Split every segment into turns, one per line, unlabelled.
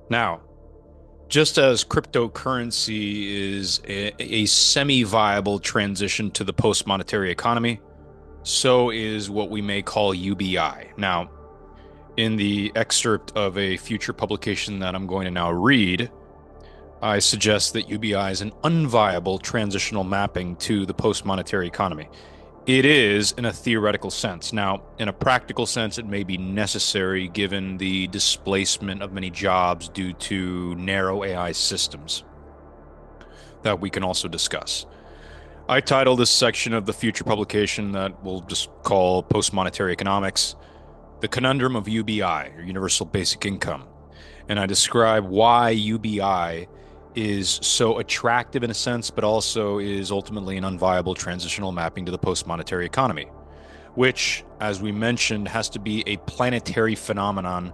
Now, just as cryptocurrency is a semi-viable transition to the post-monetary economy, so is what we may call UBI. Now, in the excerpt of a future publication that I'm going to now read, I suggest that UBI is an unviable transitional mapping to the post-monetary economy. It is in a theoretical sense. Now, in a practical sense, it may be necessary given the displacement of many jobs due to narrow AI systems that we can also discuss. I title this section of the future publication that we'll just call Post-Monetary Economics, The Conundrum of UBI, or Universal Basic Income. And I describe why UBI is so attractive in a sense, but also is ultimately an unviable transitional mapping to the post-monetary economy, which, as we mentioned, has to be a planetary phenomenon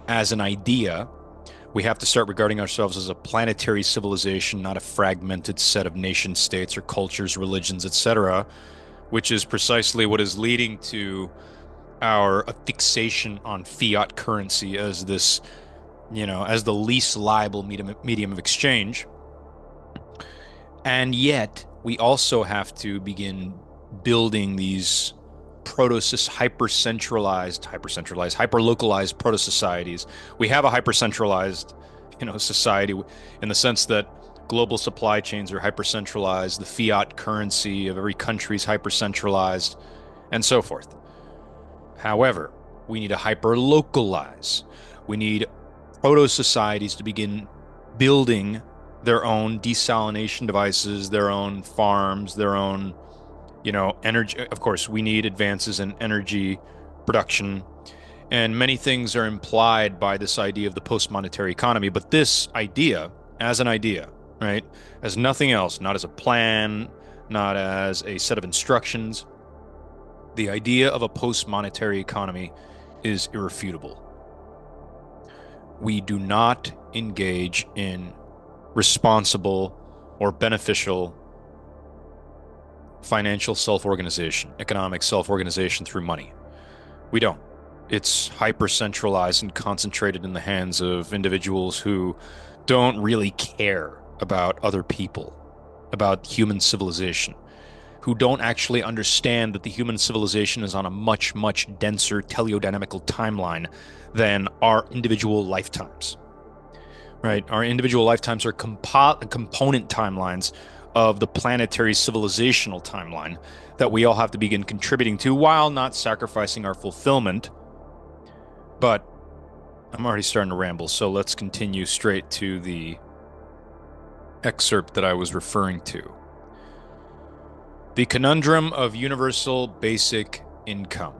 as an idea. We have to start regarding ourselves as a planetary civilization, not a fragmented set of nation states or cultures, religions, etc., which is precisely what is leading to our fixation on fiat currency as this, as the least liable medium of exchange. And yet, we also have to begin building these hyper-localized proto-societies. We have a hyper-centralized, society in the sense that global supply chains are hyper-centralized, the fiat currency of every country is hyper-centralized, and so forth. However, we need to hyper-localize. We need proto-societies to begin building their own desalination devices, their own farms, their own, energy. Of course, we need advances in energy production, and many things are implied by this idea of the post-monetary economy. But this idea, as an idea, right, as nothing else, not as a plan, not as a set of instructions, the idea of a post-monetary economy is irrefutable. We do not engage in responsible or beneficial financial self-organization, economic self-organization through money. We don't. It's hyper-centralized and concentrated in the hands of individuals who don't really care about other people, about human civilization, who don't actually understand that the human civilization is on a much, much denser teleodynamical timeline than our individual lifetimes. Right? Our individual lifetimes are component timelines of the planetary civilizational timeline that we all have to begin contributing to while not sacrificing our fulfillment. But I'm already starting to ramble, so let's continue straight to the excerpt that I was referring to. The conundrum of universal basic income.